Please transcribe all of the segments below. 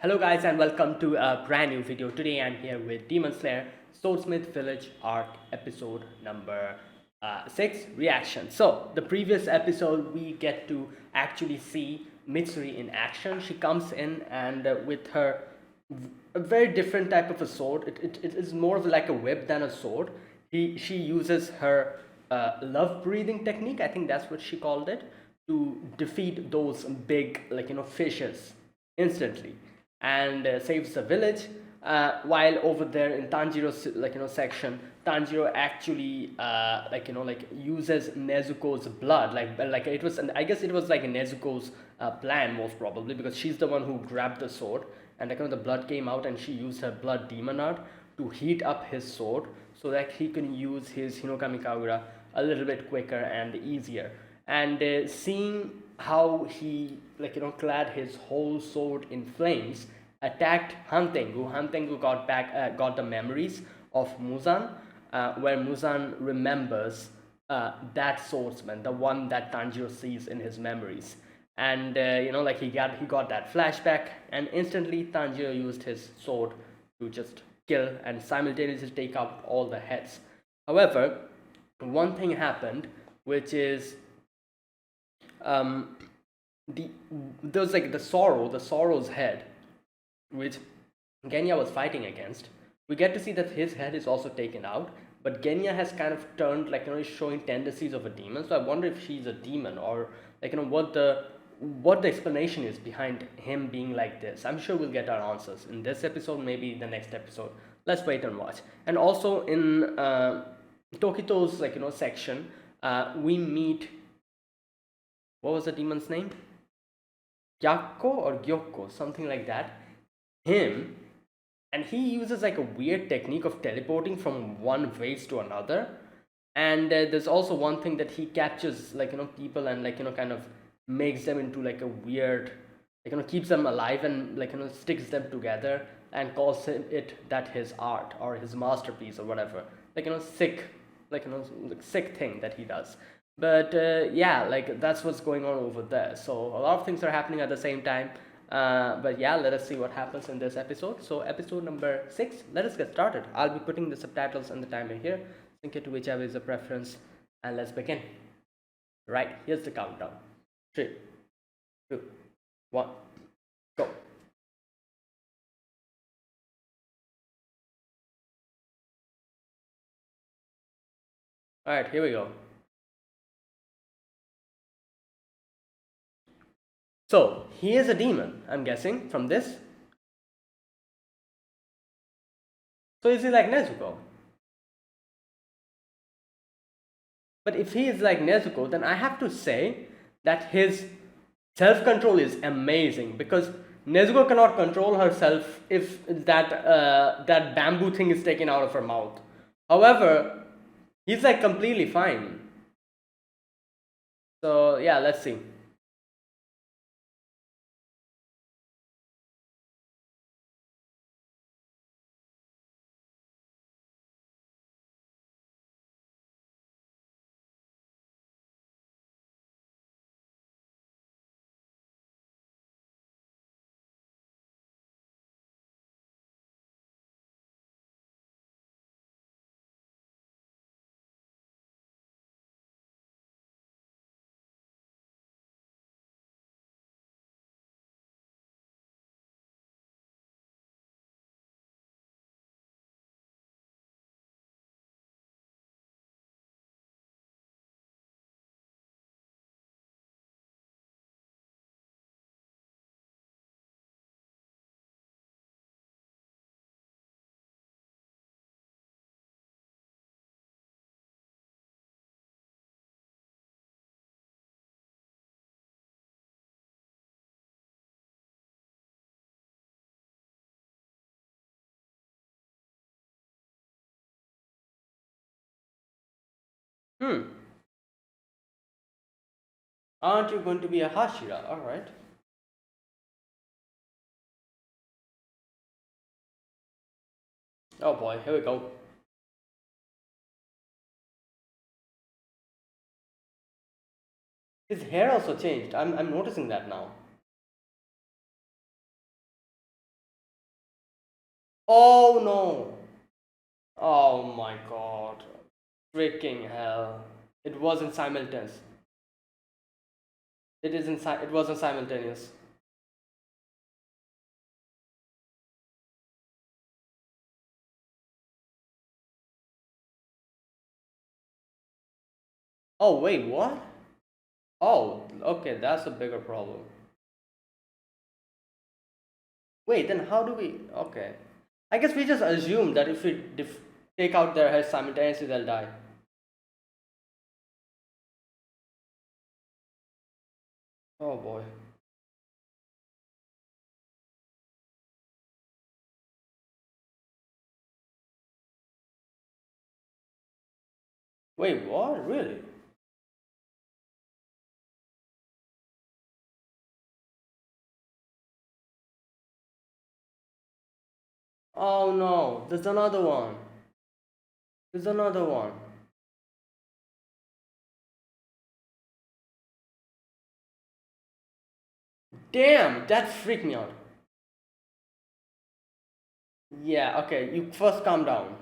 Hello guys and welcome to a brand new video. Today I'm here with Demon Slayer Swordsmith Village Arc episode number 6 reaction. So the previous episode we get to actually see Mitsuri in action. She comes in and with her a very different type of a sword. It is more of like a whip than a sword. She uses her love breathing technique. I think that's what she called it, to defeat those big fishes instantly, and saves the village. While over there in Tanjiro's section, Tanjiro actually uses Nezuko's blood, like it was, and I guess it was like Nezuko's plan most probably, because she's the one who grabbed the sword, and the blood came out, and she used her blood demon art to heat up his sword so that he can use his Hinokami Kagura a little bit quicker and easier. And seeing how he clad his whole sword in flames, attacked Hantengu. Hantengu got the memories of Muzan, where Muzan remembers that swordsman, the one that Tanjiro sees in his memories. And he got that flashback, and instantly Tanjiro used his sword to just kill and simultaneously take out all the heads. However, one thing happened, which is there was like the sorrow's head, which Genya was fighting against. We get to see that his head is also taken out, but Genya has kind of turned is showing tendencies of a demon. So I wonder if she's a demon, or what the explanation is behind him being like this. I'm sure we'll get our answers in this episode, maybe the next episode. Let's wait and watch. And also in Tokito's section, we meet, what was the demon's name? Gyakko or Gyokko, something like that. Him, and he uses like a weird technique of teleporting from one vase to another. And there's also one thing that he captures people, and kind of makes them into like a weird, keeps them alive, and sticks them together, and calls it that his art or his masterpiece or whatever, sick, sick thing that he does. But yeah, that's what's going on over there. So a lot of things are happening at the same time. But yeah, let us see what happens in this episode. So episode number 6, let us get started. I'll be putting the subtitles and the timer here, sync it to whichever is the preference, and let's begin. Right, here's the countdown. 3, 2, 1, go. Alright, here we go. So he is a demon, I'm guessing, from this. So is he like Nezuko? But if he is like Nezuko, then I have to say that his self-control is amazing, because Nezuko cannot control herself if that bamboo thing is taken out of her mouth. However, he's like completely fine. So yeah, let's see. Aren't you going to be a Hashira? Alright. Oh boy, here we go. His hair also changed. I'm noticing that now. Oh no. Oh my god. Freaking hell. It wasn't simultaneous. It wasn't simultaneous. Oh wait, what? Oh, okay, that's a bigger problem. Wait, then how do we? Okay. I guess we just assume that if we take out their heads simultaneously, they'll die. Oh boy. Wait, what? Really? Oh no, there's another one. There's another one. Damn, that freaked me out. Yeah, okay, you first calm down.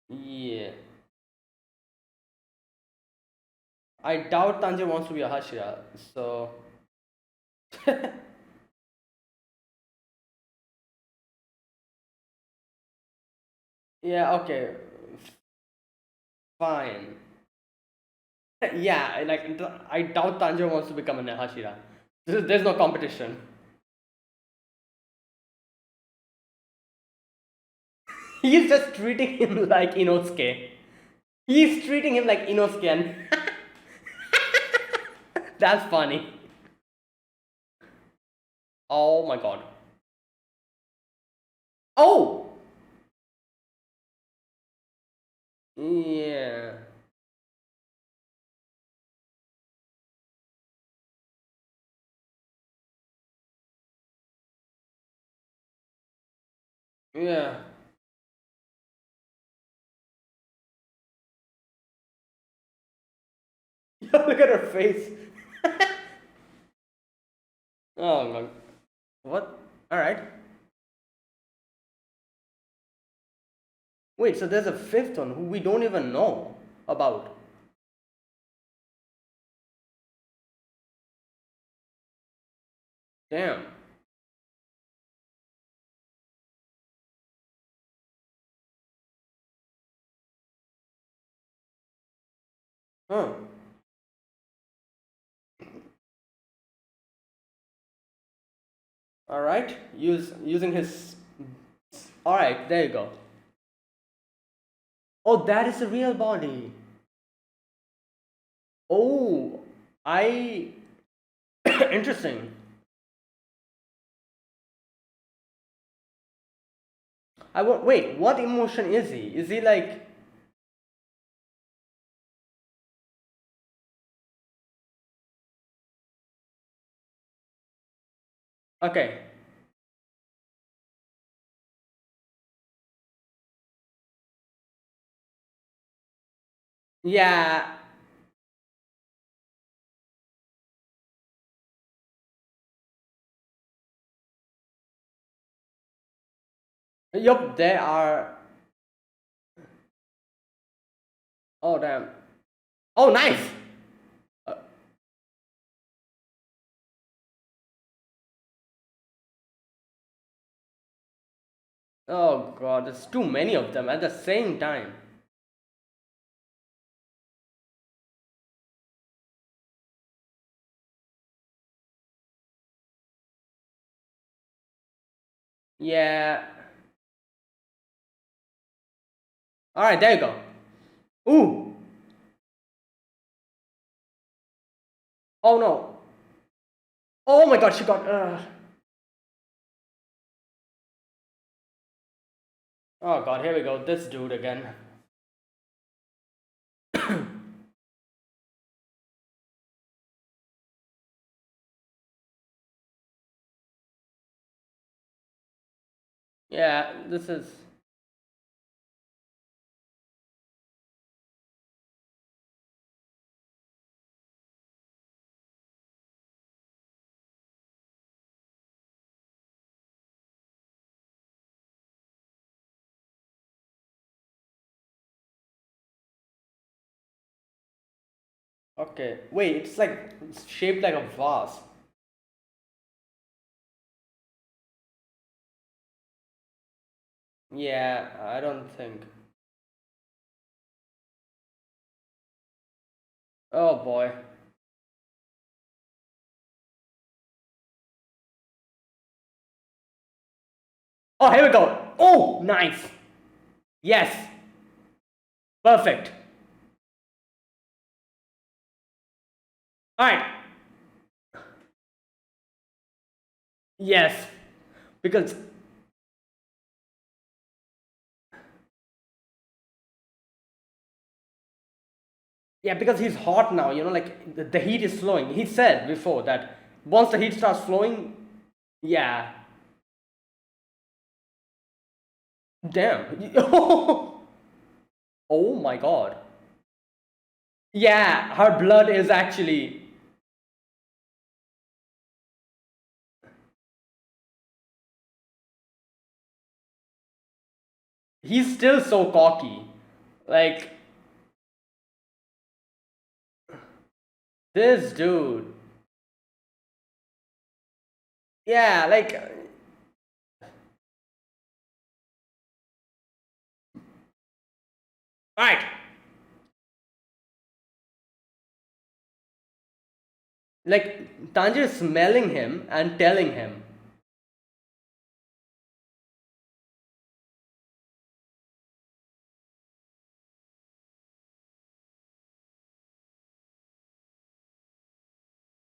Yeah. I doubt Tanjiro wants to be a Hashira, so. Yeah, okay, fine. Yeah, like, I doubt Tanjiro wants to become a Hashira. There's no competition. He's just treating him like Inosuke. He's treating him like Inosuke, and that's funny. Oh my god. Oh! Yeah. Yeah. Look at her face. Oh god. What? Alright. Wait, so there's a fifth one who we don't even know about. Damn. Huh. Alright. Using his. Alright, there you go. Oh, that is a real body. Oh, I. Interesting. I want. Wait, what emotion is he? Is he like. Okay. Yeah. Yup, there are. Oh, damn. Oh, nice! Uh, oh god, there's too many of them at the same time. Yeah. Alright, there you go. Ooh! Oh no. Oh my god, she got. Oh god, here we go. This dude again. Yeah, this is. Okay, wait, it's like it's shaped like a vase. Yeah, I don't think. Oh boy. Oh, here we go. Oh, nice. Yes, perfect. All right. Yes, because yeah, because he's hot now. You know, like the heat is flowing. He said before that once the heat starts flowing, yeah. Damn. Oh my god. Yeah, her blood is actually. He's still so cocky. Like, this dude. Yeah, like. Alright. Like, Tanjiro is smelling him and telling him.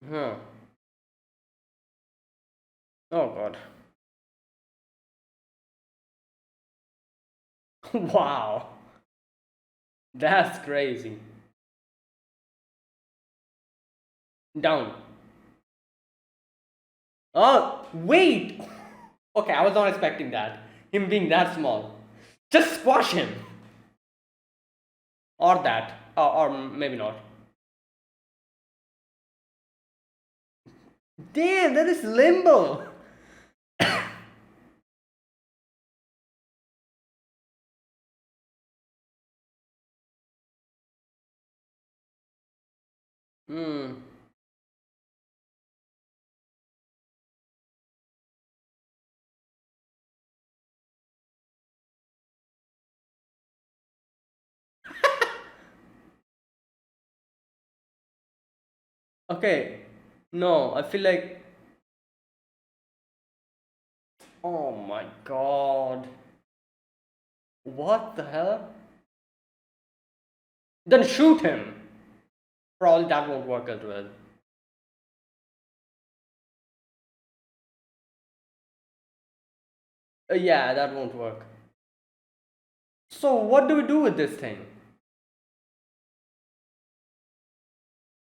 Huh. Oh god. Wow. That's crazy. Down. Oh, wait! Okay, I was not expecting that. Him being that small. Just squash him! Or that. Or maybe not. Damn, that is limbo! Hmm. Okay. No, I feel like. Oh my god. What the hell? Then shoot him! Probably that won't work as well. Yeah, that won't work. So, what do we do with this thing?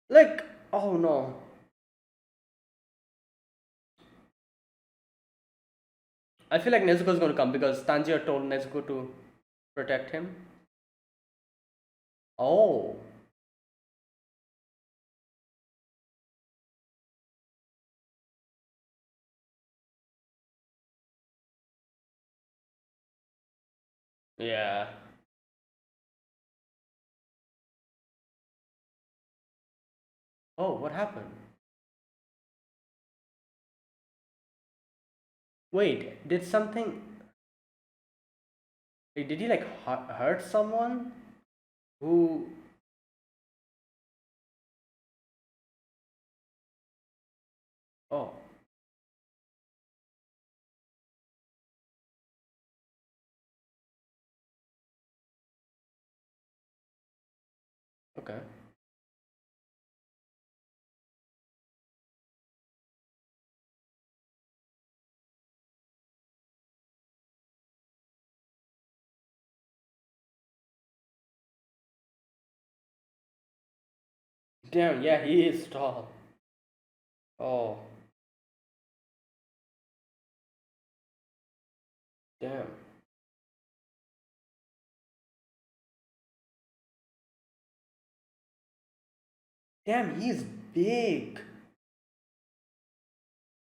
Like, oh no. I feel like Nezuko's gonna come because Tanjiro told Nezuko to protect him. Oh, yeah. Oh, what happened? Wait, did something. Did he like hurt someone? Who. Oh, okay. Damn, yeah, he is tall. Oh, damn. Damn, he's big.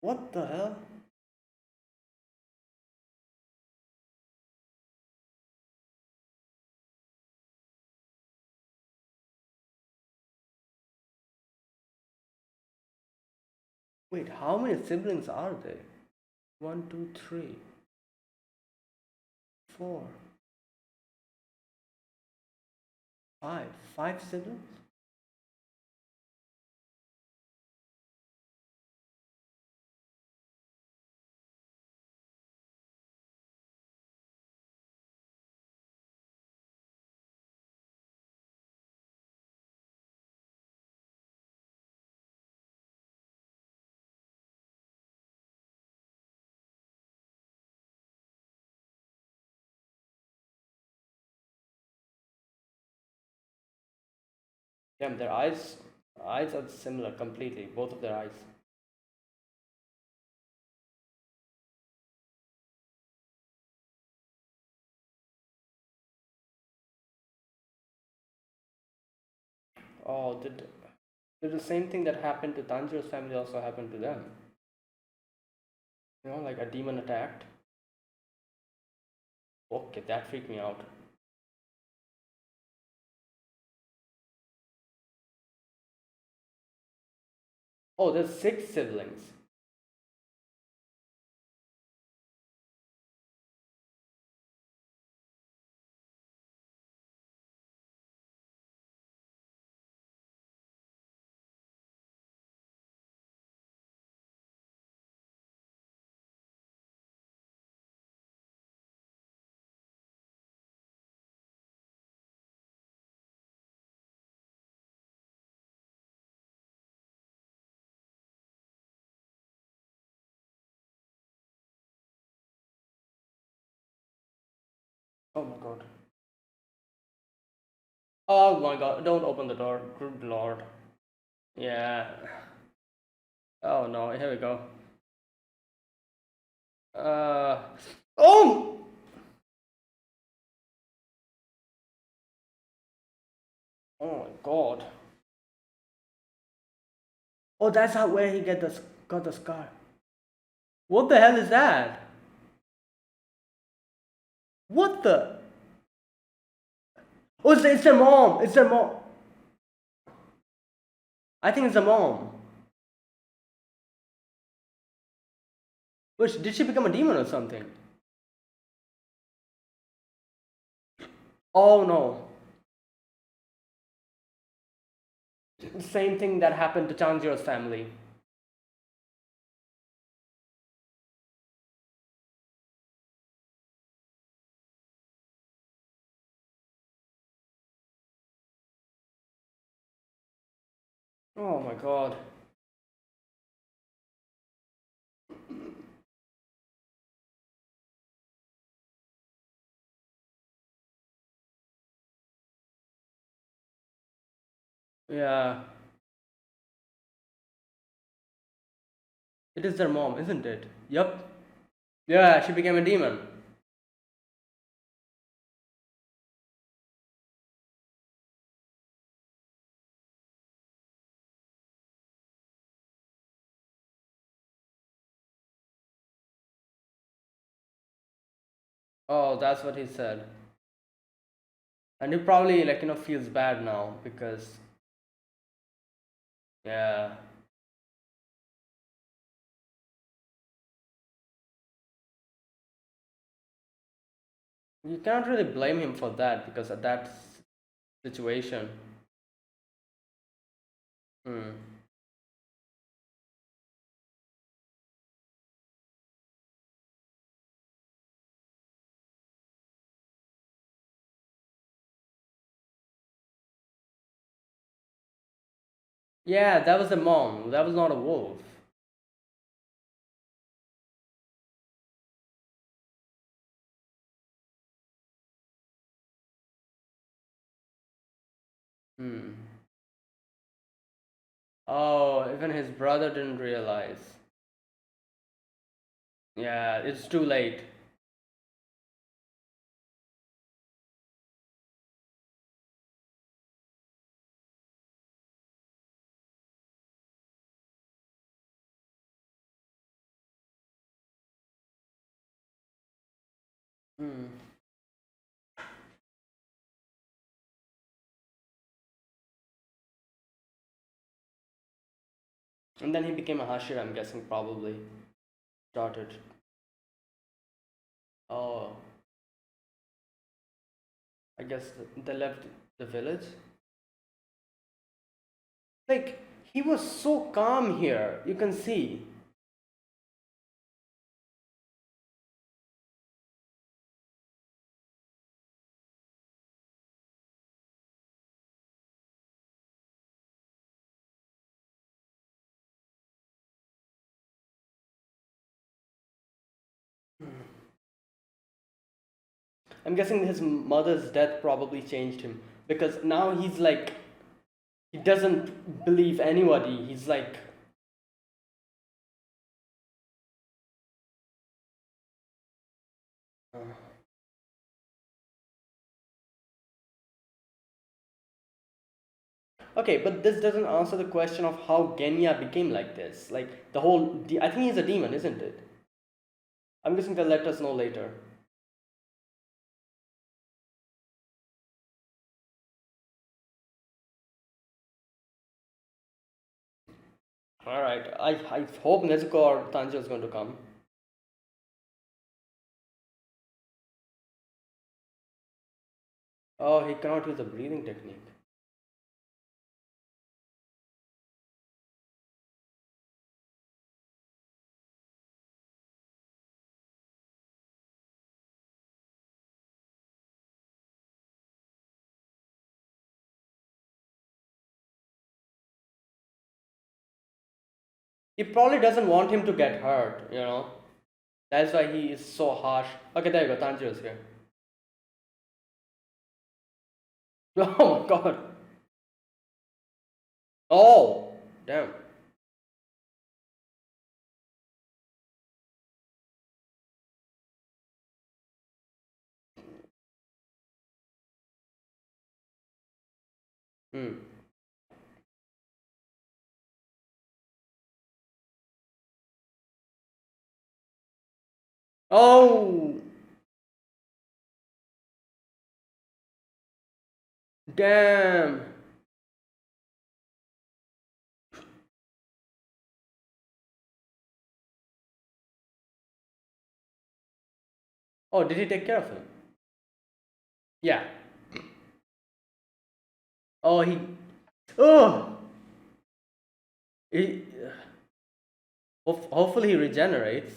What the hell? Wait, how many siblings are there? One, two, three, four, five. Five siblings? Damn, their eyes are similar completely. Both of their eyes. Oh, did the same thing that happened to Tanjiro's family also happen to them? You know, like a demon attacked. Okay, that freaked me out. Oh, there's six siblings. Oh my god. Oh my god, don't open the door. Good lord. Yeah. Oh no, here we go. Uh. Oh! Oh my god. Oh, that's how where he got the scar. What the hell is that? What the? Oh, it's their mom. It's their mom. I think it's the mom. Which did she become a demon or something? Oh no. Same thing that happened to Chanjiro's family. Oh my god. Yeah. It is their mom, isn't it? Yup. Yeah, she became a demon. Oh, that's what he said. And he probably like feels bad now because yeah. You cannot really blame him for that because of that situation. Hmm. Yeah, that was the mom. That was not a wolf. Hmm. Oh, even his brother didn't realize. Yeah, it's too late. Hmm. And then he became a Hashira, I'm guessing, probably. Started. Oh, I guess they left the village. Like, he was so calm here, you can see. I'm guessing his mother's death probably changed him because now he's like, he doesn't believe anybody. He's like, uh, okay, but this doesn't answer the question of how Genya became like this. Like the whole, I think he's a demon, isn't it? I'm guessing they'll let us know later. All right, I hope Nezuko or Tanjiro is going to come. Oh, he cannot use the breathing technique. He probably doesn't want him to get hurt, you know. That's why he is so harsh. Okay, there you go. Tanjiro's here. Oh my god. Oh, damn. Hmm. Oh, damn. Oh, did he take care of him? Yeah. Oh, he. Oh, he. Hopefully he regenerates.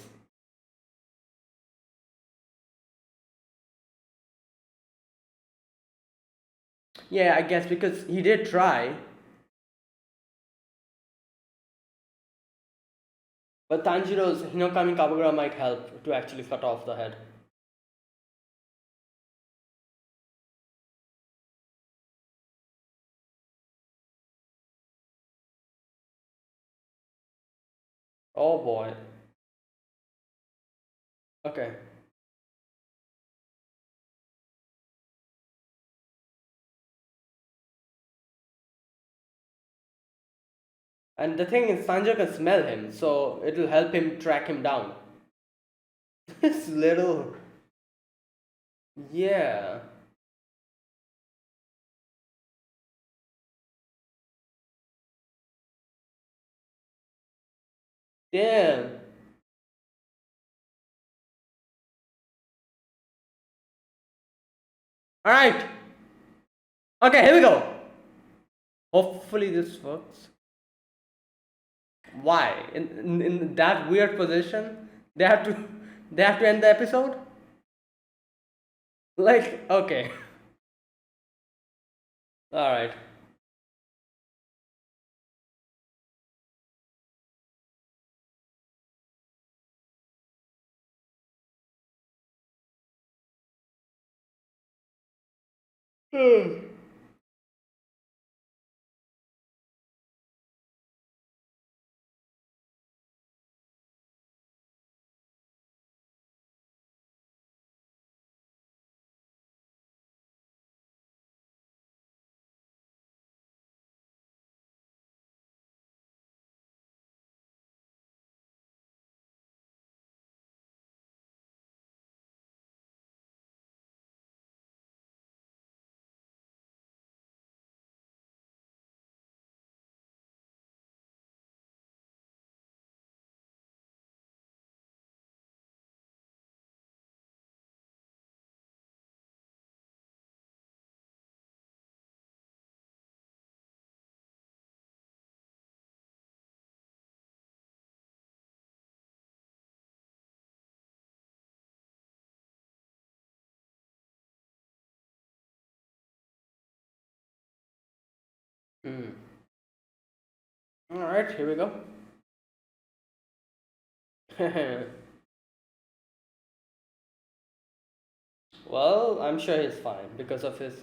Yeah, I guess because he did try, but Tanjiro's Hinokami Kabagura might help to actually cut off the head. Oh boy. Okay. And the thing is, Sanjay can smell him, so it'll help him track him down. This little. Yeah. Damn. Alright. Okay, here we go. Hopefully this works. Why? In that weird position, they have to they have to end the episode? Like, okay. Alright. Hmm. All right, here we go. Well, I'm sure he's fine because of his.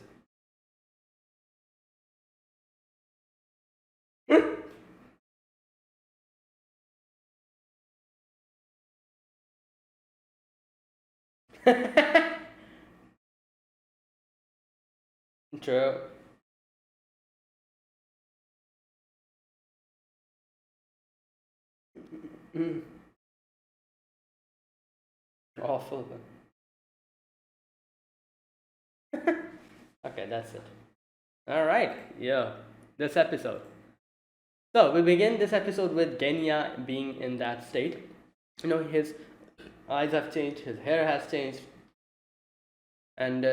True. Mm. Awful. Okay, that's it. All right. Yeah. This episode. So we begin this episode with Genya being in that state. His eyes have changed, his hair has changed, and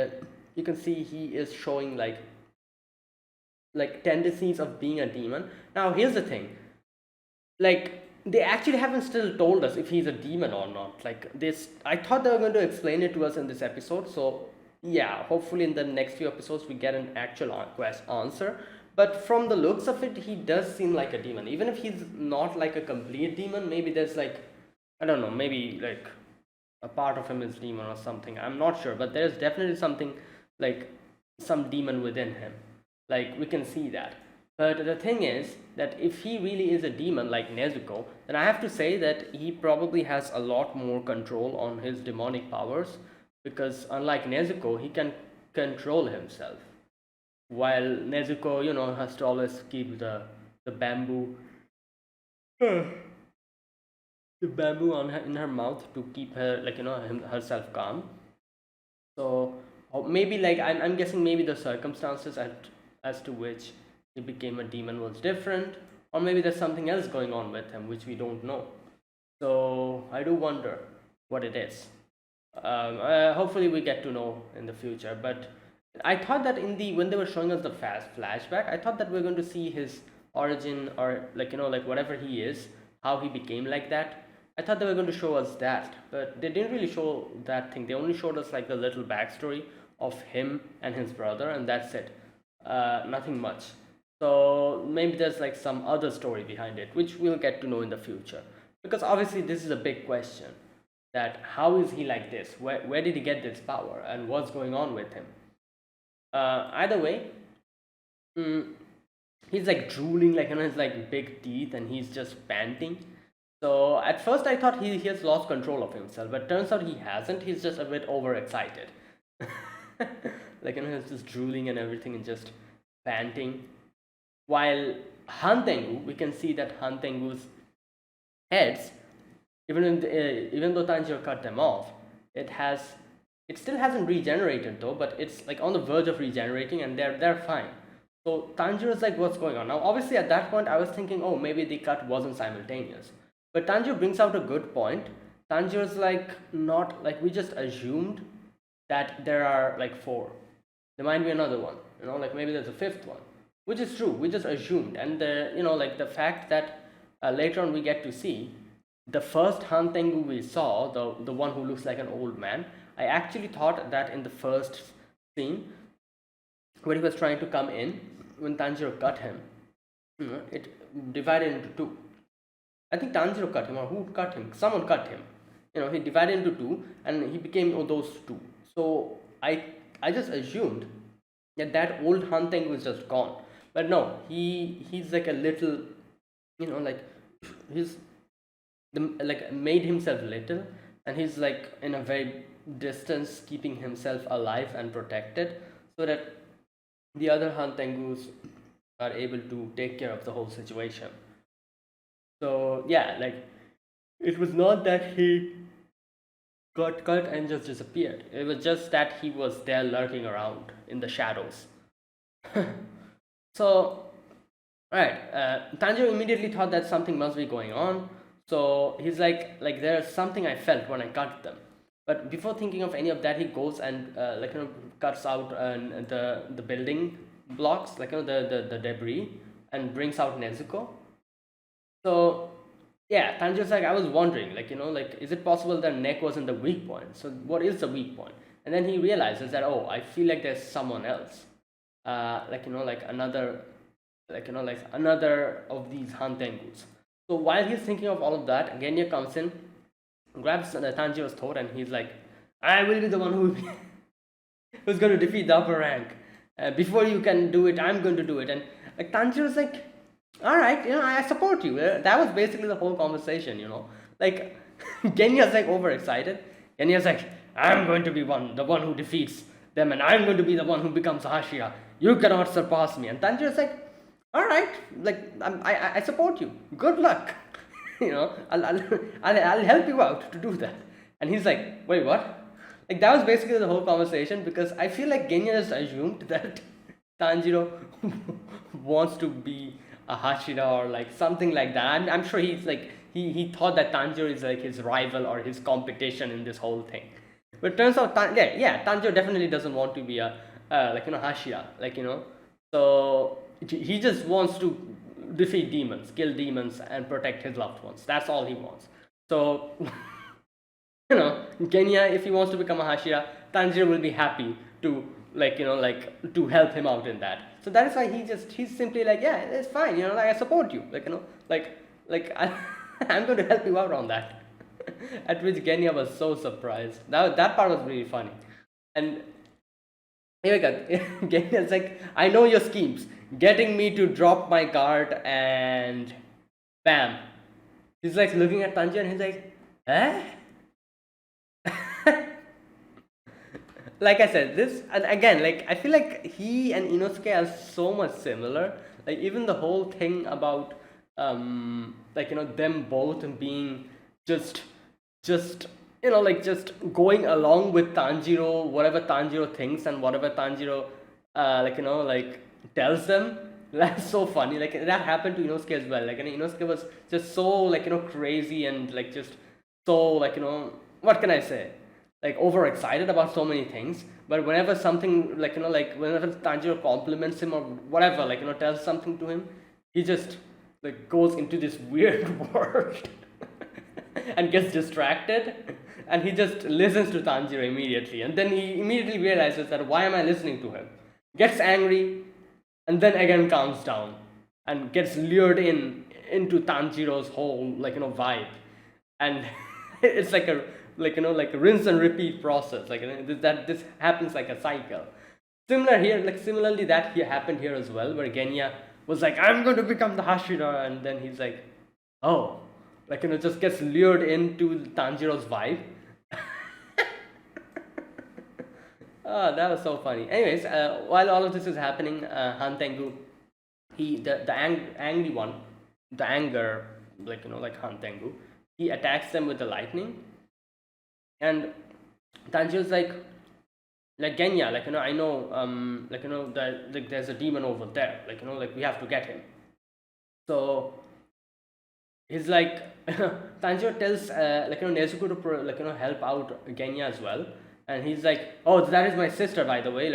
you can see he is showing like tendencies of being a demon. Now here's the thing, like they actually haven't still told us if he's a demon or not. Like this, I thought they were going to explain it to us in this episode. So yeah, hopefully in the next few episodes we get an actual quest answer. But from the looks of it, he does seem like a demon. Even if he's not like a complete demon, maybe there's like, I don't know, maybe like a part of him is demon or something. I'm not sure, but there's definitely something like some demon within him. Like we can see that. But the thing is that if he really is a demon like Nezuko, then I have to say that he probably has a lot more control on his demonic powers, because unlike Nezuko, he can control himself. While Nezuko, has to always keep the bamboo the bamboo in her mouth to keep her, like, herself calm. So maybe like I'm guessing maybe the circumstances as to which he became a demon was different, or maybe there's something else going on with him which we don't know. So I do wonder what it is. Hopefully we get to know in the future. But I thought that in the when they were showing us the fast flashback, I thought that we are going to see his origin, or like like whatever he is, how he became like that. I thought they were going to show us that, but they didn't really show that thing. They only showed us like the little backstory of him and his brother, and that's it. Nothing much. So maybe there's like some other story behind it, which we'll get to know in the future. Because obviously this is a big question, that how is he like this? Where did he get this power, and what's going on with him? Either way, mm, he's like drooling like his like big teeth, and he's just panting. So at first I thought he has lost control of himself, but turns out he hasn't. He's just a bit overexcited. Like he's just drooling and everything and just panting. While Hantengu, we can see that Hantengu's heads, even though Tanjiro cut them off, it still hasn't regenerated though, but it's like on the verge of regenerating, and they're fine. So Tanjiro's like, what's going on now? Obviously, at that point, I was thinking, oh, maybe the cut wasn't simultaneous. But Tanjiro brings out a good point. Tanjiro's like, not like we just assumed that there are like four. There might be another one, like maybe there's a fifth one, which is true. We just assumed, and like the fact that later on we get to see the first Han Tengu we saw, the one who looks like an old man. I actually thought that in the first scene, when he was trying to come in, when Tanjiro cut him, it divided into two. I think Tanjiro cut him, or who cut him? Someone cut him. He divided into two, and he became those two. So I just assumed that old Han Tengu is just gone. But no, he's like a little, like he's like made himself little, and he's like in a very distance, keeping himself alive and protected, so that the other Han Tengus are able to take care of the whole situation. So yeah, like it was not that he got cut and just disappeared. It was just that he was there lurking around in the shadows. So, right, Tanjiro immediately thought that something must be going on. So he's like there's something I felt when I cut them. But before thinking of any of that, he goes and cuts out the building blocks, like the debris, and brings out Nezuko. So yeah, Tanjiro's like, I was wondering, like is it possible that Neck wasn't the weak point? So what is the weak point? And then he realizes that, oh, I feel like there's someone else, like like another like another of these Hantengus. So while he's thinking of all of that, Genya comes in, grabs Tanjiro's throat, and he's like, I will be the one who's going to defeat the upper rank. Before you can do it, I'm going to do it. And like Tanjiro's like, all right, I support you. That was basically the whole conversation. Like Genya's like overexcited. Genya's like, I'm going to be the one who defeats them, and I'm going to be the one who becomes Hashira. You cannot surpass me. And Tanjiro's like, all right, like I support you. Good luck. I'll help you out to do that. And he's like, wait, what? Like that was basically the whole conversation, because I feel like Genya just assumed that Tanjiro wants to be a Hashira or like something like that. I'm sure he's like he thought that Tanjiro is like his rival or his competition in this whole thing. But it turns out, Tanjiro definitely doesn't want to be a Hashira, So he just wants to defeat demons, kill demons, and protect his loved ones. That's all he wants. So Genya, if he wants to become a Hashira, Tanjiro will be happy to to help him out in that. So that is why he's simply like, yeah, it's fine, I support you, I'm going to help you out on that. At which Genya was so surprised. That part was really funny. And here we go. Genya's like, I know your schemes, getting me to drop my guard, and bam. He's like looking at Tanjiro and he's like, eh? Like I said, this, and again, like I feel like he and Inosuke are so much similar. Like even the whole thing about them both being just just going along with Tanjiro, whatever Tanjiro thinks and whatever Tanjiro tells them. That's so funny. Like that happened to Inosuke as well. Inosuke was just so crazy and just so what can I say? Like overexcited about so many things, but whenever something whenever Tanjiro compliments him or whatever, tells something to him, he just goes into this weird world and gets distracted, and he just listens to Tanjiro immediately, and then he immediately realizes that why am I listening to him? Gets angry, and then again calms down and gets lured into Tanjiro's whole vibe, and it's like a rinse and repeat process. This happens like a cycle. Similarly, that here happened here as well, where Genya was like, I'm going to become the Hashira, and then he's like, oh, just gets lured into Tanjiro's vibe. Oh, that was so funny. Anyways, while all of this is happening, Hantengu, the angry one, the anger, Hantengu, he attacks them with the lightning. And Tanjiro's like Genya, I know, that there's a demon over there, we have to get him. So he's like, Tanjiro tells Nezuko to help out Genya as well, and he's like, oh, that is my sister, by the way,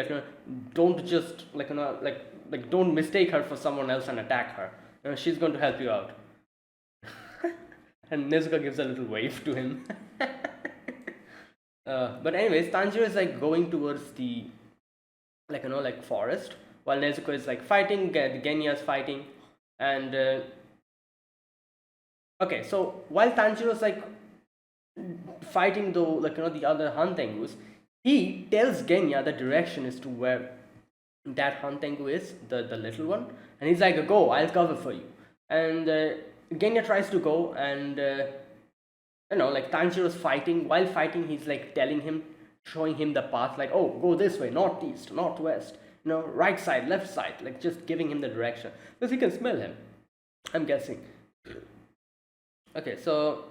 don't just don't mistake her for someone else and attack her. She's going to help you out. And Nezuko gives a little wave to him. But anyways, Tanjiro is going towards the forest, while Nezuko is fighting, Genya is fighting, and okay, so while Tanjiro is fighting the other Hantengus, he tells Genya the direction as to where that Hantengu is, the little one, and he's like, go, I'll cover for you. And Genya tries to go, and Tanjiro's fighting. While fighting, he's telling him, showing him the path, oh, go this way, northeast, northwest, right side, left side, just giving him the direction, because he can smell him, I'm guessing. Okay, so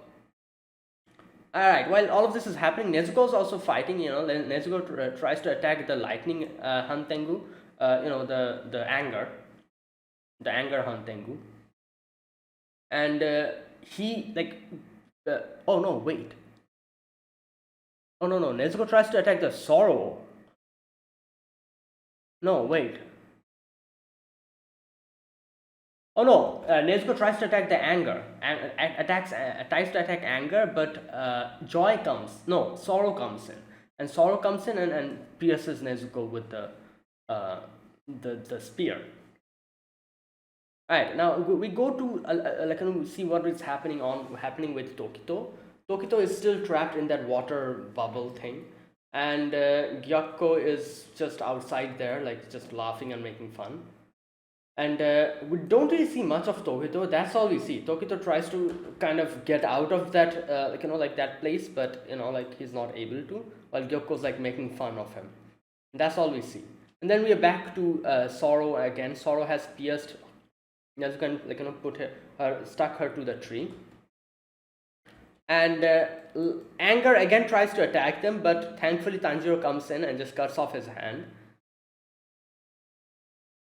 alright, while all of this is happening, Nezuko's also fighting. Nezuko tries to attack the lightning Hantengu, the anger Hantengu, and he oh no, wait. Oh no, Nezuko tries to attack the sorrow. No, wait. Oh no, Nezuko tries to attack the anger. Tries to attack anger, but joy comes. No, sorrow comes in. And sorrow comes in and pierces Nezuko with the spear. Right now we go to like see what is happening with Tokito. Tokito is still trapped in that water bubble thing, and Gyakko is just outside there, like just laughing and making fun. And we don't really see much of Tokito. That's all we see. Tokito tries to kind of get out of that, like that place, but like he's not able to. While Gyakko's like making fun of him. And that's all we see. And then we are back to Sorrow again. Sorrow has pierced Nezuko, like put her stuck her to the tree, and Anger again tries to attack them, but thankfully Tanjiro comes in and just cuts off his hand.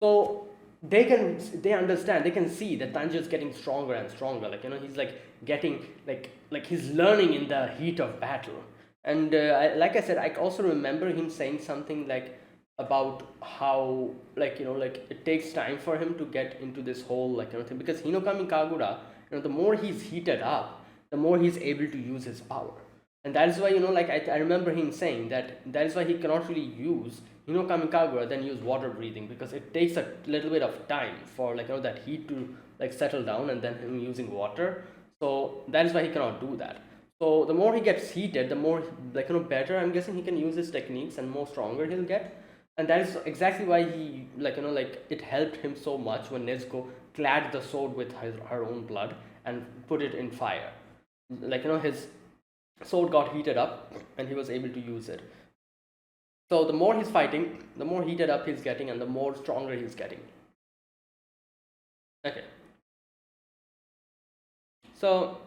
So they understand, they can see that Tanjiro is getting stronger and stronger. Like he's like getting like he's learning in the heat of battle. And like I said, I also remember him saying something like about how like it takes time for him to get into this whole thing, because Hinokami Kagura, the more he's heated up, the more he's able to use his power. And that is why like I remember him saying that is why he cannot really use Hinokami Kagura then use water breathing, because it takes a little bit of time for that heat to like settle down, and then him using water. So that is why he cannot do that. So the more he gets heated, the more better I'm guessing he can use his techniques, and more stronger he'll get. And that is exactly why he like it helped him so much when Nezuko clad the sword with her own blood and put it in fire. His sword got heated up and he was able to use it. So the more he's fighting, the more heated up he's getting, and the more stronger he's getting. Okay. So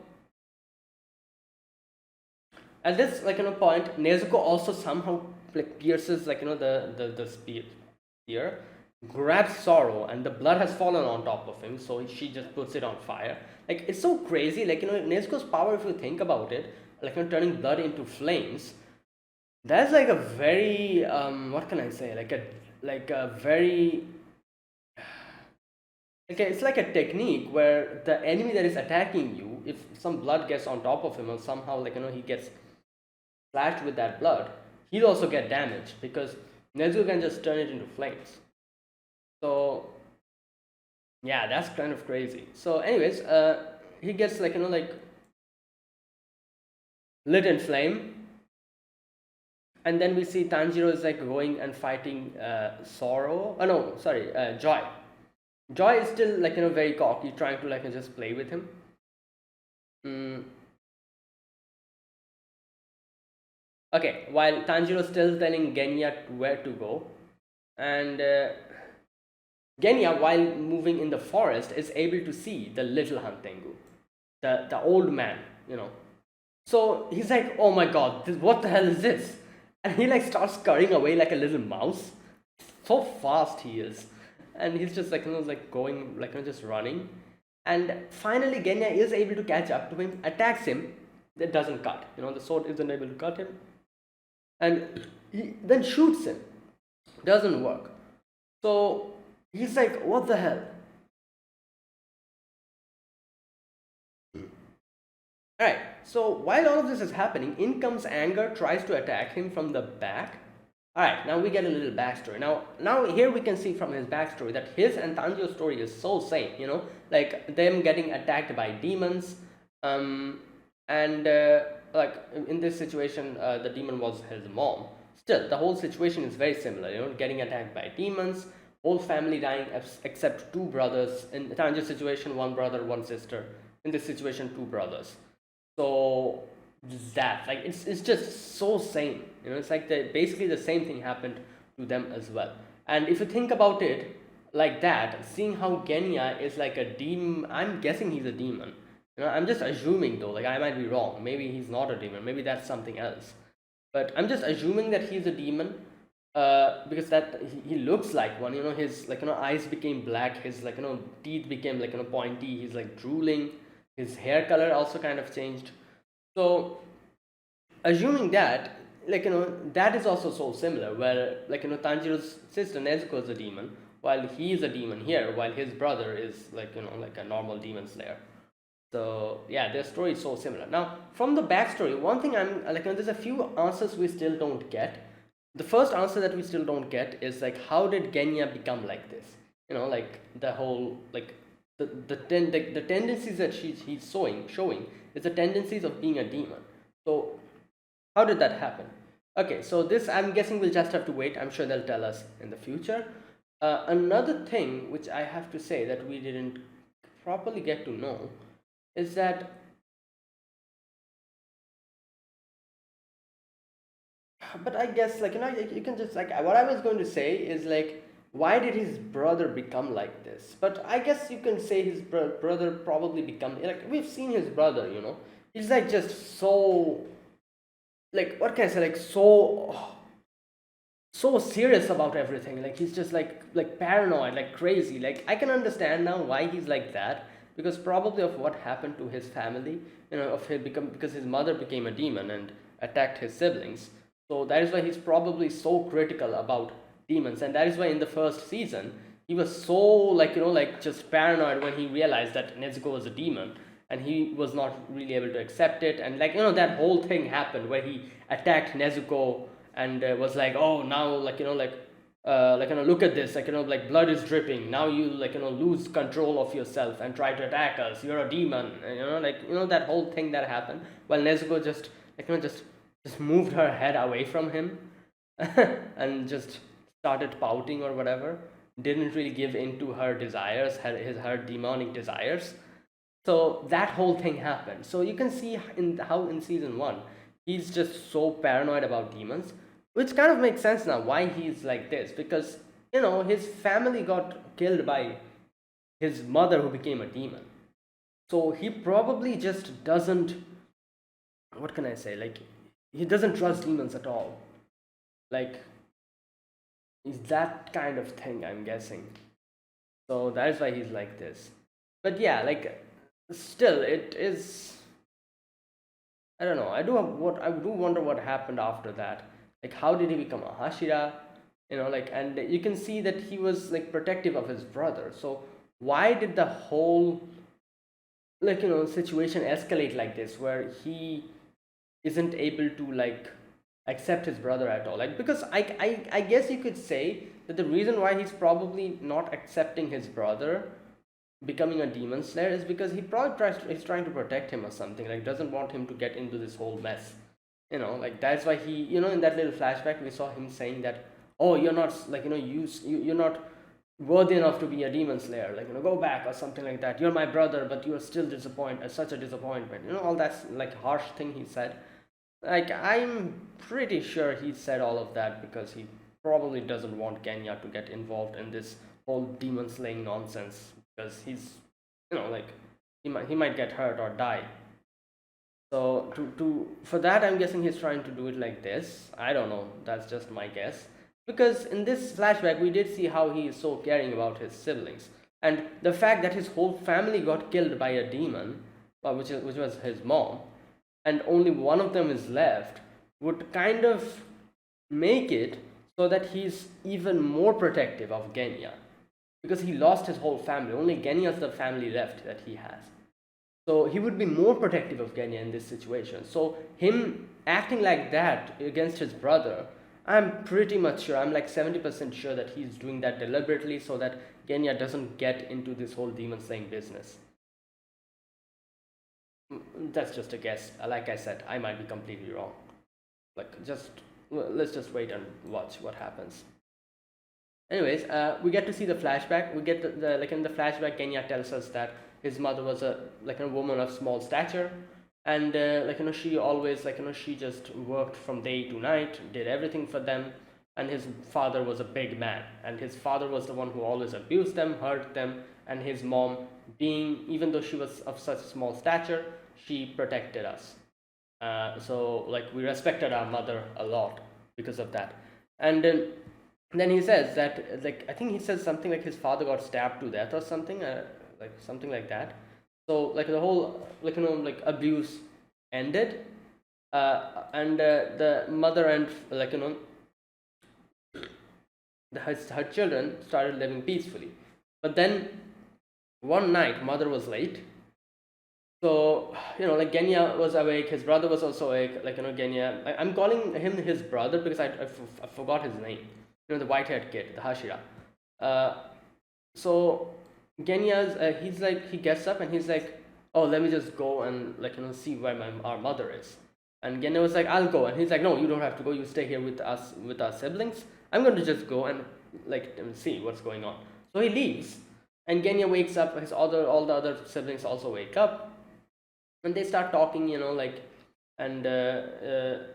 at this point, Nezuko also somehow like pierces the spear, grabs Sorrow, and the blood has fallen on top of him, so she just puts it on fire. Like, it's so crazy, like Nezuko's power, if you think about it, like turning blood into flames, that's like a very what can I say, like a very okay, it's like a technique where the enemy that is attacking you, if some blood gets on top of him, or somehow he gets splashed with that blood, he'll also get damaged, because Nezuko can just turn it into flames. So yeah, that's kind of crazy. So anyways, he gets like lit in flame, and then we see Tanjiro is like going and fighting Sorrow. Oh no, sorry, Joy. Joy is still very cocky, trying to just play with him. Okay, while Tanjiro is still telling Genya where to go, and Genya, while moving in the forest, is able to see the little Hantengu, the old man, So he's like, oh my god, what the hell is this? And he like starts scurrying away like a little mouse. So fast he is. And he's just going just running. And finally Genya is able to catch up to him, attacks him. It doesn't cut. The sword isn't able to cut him. And he then shoots him. Doesn't work. So he's like, what the hell? Alright, so while all of this is happening, in comes Anger, tries to attack him from the back. Alright, now we get a little backstory. Now here we can see from his backstory that his and Tanjiro's story is so same, like them getting attacked by demons, and like in this situation, the demon was his mom. Still, the whole situation is very similar, getting attacked by demons, whole family dying except two brothers. In Tanjiro's situation, one brother, one sister. In this situation, two brothers. So that it's just so same, it's like basically the same thing happened to them as well. And if you think about it like that, seeing how Genya is like a demon, I'm guessing he's a demon. I'm just assuming though, like I might be wrong. Maybe he's not a demon. Maybe that's something else. But I'm just assuming that he's a demon, because that he looks like one. His eyes became black. His teeth became pointy. He's like drooling. His hair color also kind of changed. So assuming that that is also so similar, where Tanjiro's sister Nezuko is a demon, while he is a demon here, while his brother is like a normal demon slayer. So yeah, their story is so similar. Now from the backstory, one thing I'm there's a few answers we still don't get. The first answer that we still don't get is how did Genya become like this? The whole the tendencies that he's showing is the tendencies of being a demon. So how did that happen? Okay, so this I'm guessing we'll just have to wait. I'm sure they'll tell us in the future. Another thing which I have to say that we didn't properly get to know is that, but I guess like you can just like what I was going to say is like why did his brother become like this? But I guess you can say his brother probably become like we've seen his brother, he's like just so like what can I say like so serious about everything. Like he's just like paranoid, like crazy. Like I can understand now why he's like that because probably of what happened to his family. Of him become because his mother became a demon and attacked his siblings. So that is why he's probably so critical about demons, and that is why in the first season he was so like just paranoid when he realized that Nezuko was a demon, and he was not really able to accept it. And that whole thing happened where he attacked Nezuko and was like, oh, now look at this, like blood is dripping, now you lose control of yourself and try to attack us, you're a demon. And, that whole thing that happened while Nezuko just just moved her head away from him and just started pouting or whatever, didn't really give in to her desires, her demonic desires. So that whole thing happened. So you can see how in season 1 he's just so paranoid about demons, which kind of makes sense now why he's like this, because his family got killed by his mother who became a demon. So he probably just doesn't, what can I say, like he doesn't trust demons at all. Like he's that kind of thing, I'm guessing. So that's why he's like this. But yeah, like still it is, I don't know. I do wonder what happened after that. Like how did he become a Hashira? And you can see that he was like protective of his brother. So why did the whole situation escalate like this where he isn't able to like accept his brother at all? Like because I guess you could say that the reason why he's probably not accepting his brother becoming a demon slayer is because he probably he's trying to protect him or something, like doesn't want him to get into this whole mess. Like that's why he, in that little flashback we saw him saying that, oh, you're not like you're not worthy enough to be a demon slayer, like go back or something like that, you're my brother but you're still such a disappointment, all that's like harsh thing he said. Like I'm pretty sure he said all of that because he probably doesn't want Genya to get involved in this whole demon slaying nonsense, because he's like he might get hurt or die. So to for that, I'm guessing he's trying to do it like this. I don't know, that's just my guess, because in this flashback we did see how he is so caring about his siblings, and the fact that his whole family got killed by a demon, which was his mom, and only one of them is left, would kind of make it so that he's even more protective of Genya, because he lost his whole family. Only Genya's the family left that he has. So he would be more protective of Genya in this situation. So him acting like that against his brother, I'm pretty much sure, I'm like 70% sure that he's doing that deliberately so that Genya doesn't get into this whole demon slaying business. That's just a guess. Like I said, I might be completely wrong. Let's just wait and watch what happens. Anyways, we get to see the flashback. We get the like in the flashback, Genya tells us that his mother was a woman of small stature, and she always she just worked from day to night, did everything for them, and his father was a big man, and his father was the one who always abused them, hurt them, and his mom, being even though she was of such small stature, she protected us. So we respected our mother a lot because of that. And then he says that I think he says something like his father got stabbed to death or something, something like that. So the whole abuse ended, and the mother and her children started living peacefully. But then one night mother was late, so Genya was awake, his brother was also awake. Genya, I'm calling him his brother because I forgot his name, the white haired kid, the Hashira. So Genya's he's like he gets up and he's like, oh, let me just go and see where our mother is. And Genya was like, I'll go, and he's like, no, you don't have to go. You stay here with us, with our siblings. I'm going to just go and see what's going on. So he leaves, and Genya wakes up. All the other siblings also wake up, and they start talking, and they're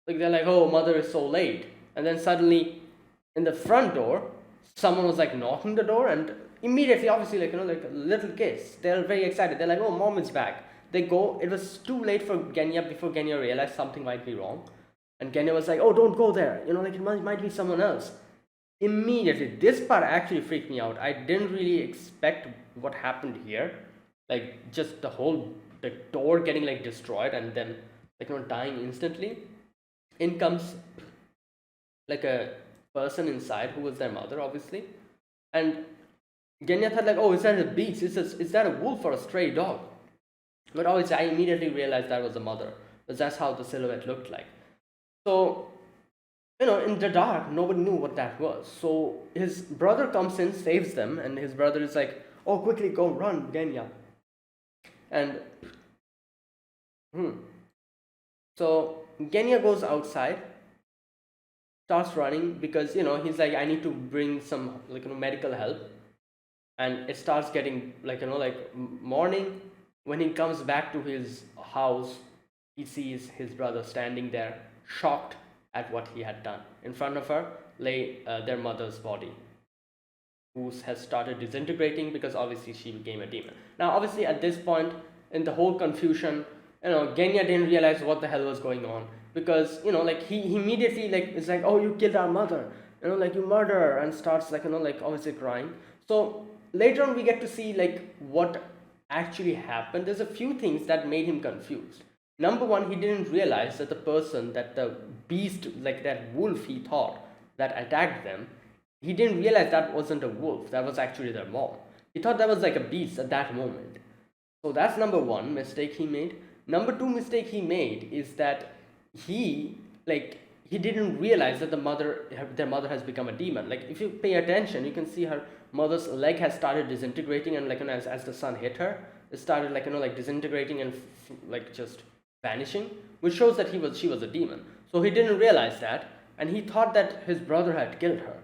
like, oh, mother is so late. And then suddenly, in the front door, someone was like knocking the door, and immediately, obviously, like little kids, they're very excited. They're like, oh, mom is back. They go. It was too late for Genya before Genya realized something might be wrong. And Genya was like, oh, don't go there. It might be someone else. Immediately, this part actually freaked me out. I didn't really expect what happened here. Like, just the door getting like destroyed and then dying instantly. In comes like a person inside who was their mother, obviously. And Genya thought like, oh, is that a beast? Is that a wolf or a stray dog? But obviously, I immediately realized that was the mother, because that's how the silhouette looked like. So, in the dark, nobody knew what that was. So his brother comes in, saves them, and his brother is like, oh, quickly go run, Genya. And so Genya goes outside, starts running because he's like, I need to bring some medical help. And it starts getting morning. When he comes back to his house, he sees his brother standing there, shocked at what he had done. In front of her lay their mother's body, who has started disintegrating because obviously she became a demon. Now, obviously, at this point in the whole confusion, Genya didn't realize what the hell was going on, because he immediately is like, oh, you killed our mother, you murderer, and starts obviously crying. So later on, we get to see what actually happened. There's a few things that made him confused. Number one, he didn't realize that the person, that the beast, that wolf he thought that attacked them, he didn't realize that wasn't a wolf. That was actually their mom. He thought that was like a beast at that moment. So that's number one mistake he made. Number two mistake he made is that he didn't realize that their mother has become a demon. Like, if you pay attention, you can see her mother's leg has started disintegrating, and as the sun hit her, it started disintegrating and just vanishing, which shows that she was a demon. So he didn't realize that, and he thought that his brother had killed her.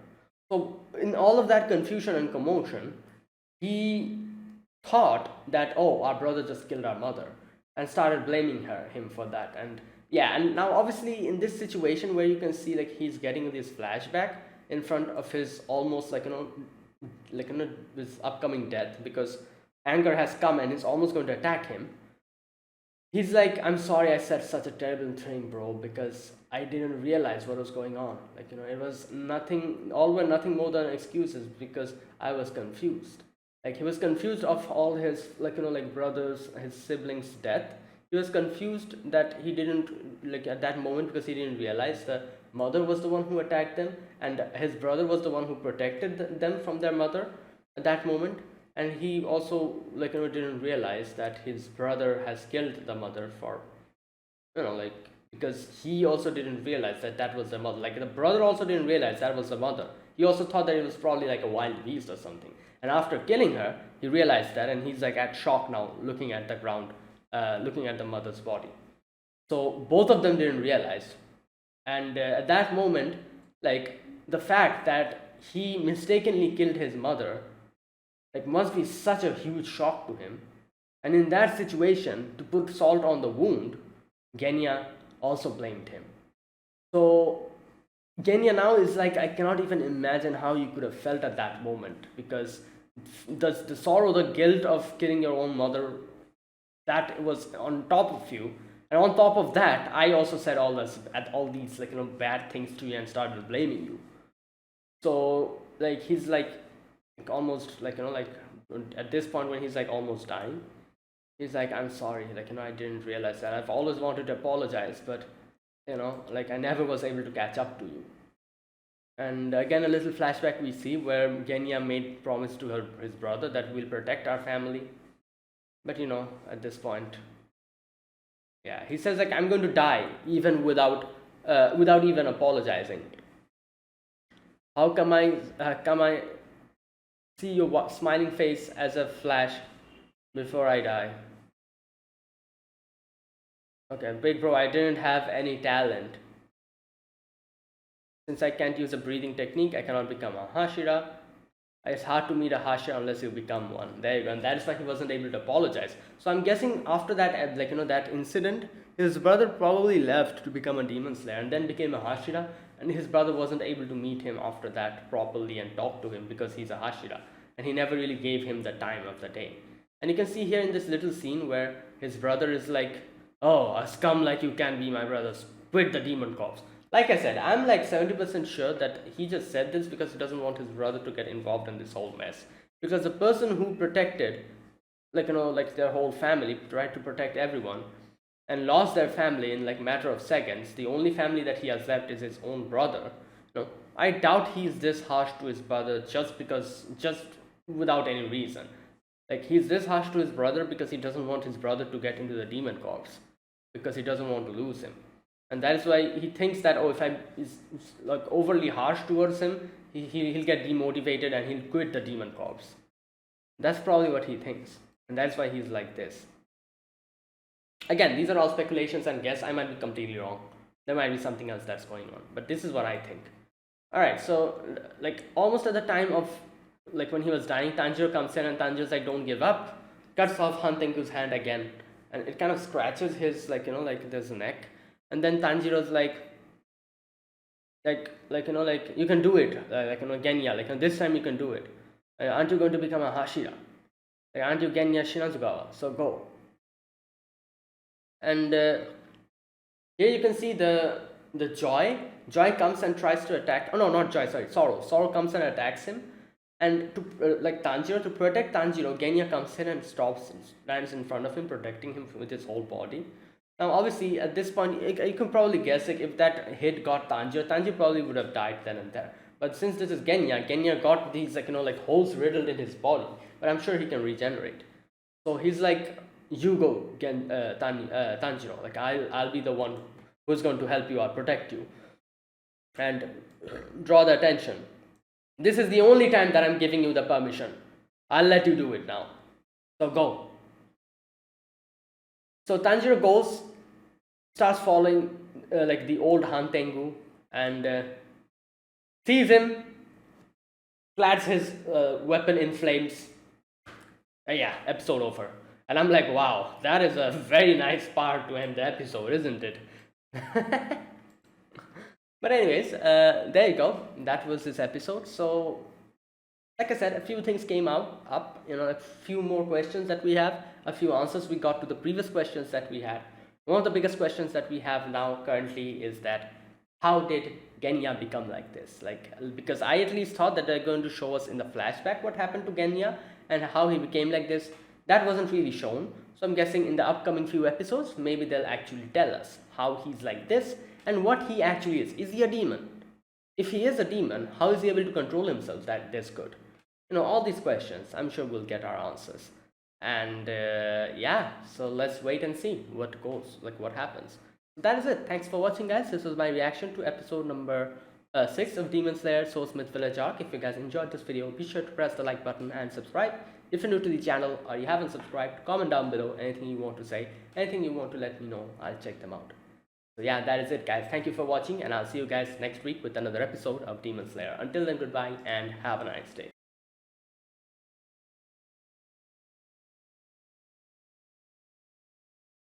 So in all of that confusion and commotion, he thought that, oh, our brother just killed our mother, and started blaming him for that. And yeah, and now obviously in this situation where you can see he's getting this flashback in front of his almost his upcoming death, because anger has come and is almost going to attack him. He's like, I'm sorry I said such a terrible thing, bro, because I didn't realize what was going on. It was nothing more than excuses, because I was confused. He was confused of all his brothers, his siblings' death. He was confused that he didn't at that moment, because he didn't realize the mother was the one who attacked them, and his brother was the one who protected them from their mother at that moment. And he also didn't realize that his brother has killed the mother for because he also didn't realize that was the mother. The brother also didn't realize that was the mother. He also thought that it was probably a wild beast or something. And after killing her, he realized that, and he's at shock now, looking at the ground, looking at the mother's body. So both of them didn't realize. And at that moment, the fact that he mistakenly killed his mother must be such a huge shock to him. And in that situation, to put salt on the wound, Genya also blamed him. So Genya now is I cannot even imagine how you could have felt at that moment, because the sorrow, the guilt of killing your own mother, that was on top of you. And on top of that, I also said all these bad things to you and started blaming you. So he's almost at this point when he's almost dying, he's I'm sorry, I didn't realize that. I've always wanted to apologize, but I never was able to catch up to you. And again, a little flashback we see where Genya made promise to his brother that we'll protect our family. But at this point, yeah, he says I'm going to die even without even apologizing. How come I see your smiling face as a flash before I die. Okay, big bro, I didn't have any talent. Since I can't use a breathing technique, I cannot become a Hashira. It's hard to meet a Hashira unless you become one. There you go. And that is why he wasn't able to apologize. So I'm guessing after that, like, that incident, his brother probably left to become a demon slayer and then became a Hashira. And his brother wasn't able to meet him after that properly and talk to him because he's a Hashira. And he never really gave him the time of the day. And you can see here in this little scene where his brother is like, oh, a scum like you can be my brothers. Quit the demon corps. Like I said, I'm like 70% sure that he just said this because he doesn't want his brother to get involved in this whole mess. Because the person who protected, like their whole family, tried to protect everyone, and lost their family in like matter of seconds. The only family that he has left is his own brother. I doubt he's this harsh to his brother just without any reason. Like he's this harsh to his brother because he doesn't want his brother to get into the demon corps, because he doesn't want to lose him. And that is why he thinks that, oh, if I is like overly harsh towards him, he'll get demotivated and he'll quit the demon corps. That's probably what he thinks, and that's why he's like this. Again, these are all speculations and guess. I might be completely wrong. There might be something else that's going on, but this is what I think. All right, so like almost at the time of like when he was dying, Tanjiro comes in and Tanjiro's like, "Don't give up." Cuts off Han Tenku's hand again, and it kind of scratches his like there's a neck. And then Tanjiro's like you can do it, Genya, this time you can do it. Aren't you going to become a Hashira? Aren't you Genya Shinazugawa? So go. And here you can see the Joy. Joy comes and tries to attack. Oh no, not Joy. Sorry, Sorrow. Sorrow comes and attacks him. And to Tanjiro, to protect Tanjiro, Genya comes in and lands in front of him, protecting him with his whole body. Now, obviously, at this point, you can probably guess if that hit got Tanjiro probably would have died then and there. But since this is Genya got these holes riddled in his body, but I'm sure he can regenerate. So he's like, you go, Tanjiro. Like I'll be the one who's going to help you out, protect you, and draw the attention. This is the only time that I'm giving you the permission. I'll let you do it now. So go. So Tanjiro goes, starts following like the old Han Tengu, and sees him, flats his weapon in flames. Yeah, episode over. And I'm like, wow, that is a very nice part to end the episode, isn't it? But anyways, there you go. That was this episode. So like I said, a few things came up, a few more questions that we have, a few answers we got to the previous questions that we had. One of the biggest questions that we have now currently is that how did Genya become like this? Because I at least thought that they're going to show us in the flashback what happened to Genya and how he became like this. That wasn't really shown. So I'm guessing in the upcoming few episodes, maybe they'll actually tell us how he's like this and what he actually is. Is he a demon? If he is a demon, how is he able to control himself this good? All these questions, I'm sure we'll get our answers. And yeah, so let's wait and see what happens. That is it. Thanks for watching, guys. This was my reaction to episode number 6 of Demon Slayer Swordsmith Village Arc. If you guys enjoyed this video, be sure to press the like button and subscribe. If you're new to the channel or you haven't subscribed, comment down below anything you want to say, anything you want to let me know. I'll check them out. So yeah, that is it, guys. Thank you for watching, and I'll see you guys next week with another episode of Demon Slayer. Until then, goodbye and have a nice day.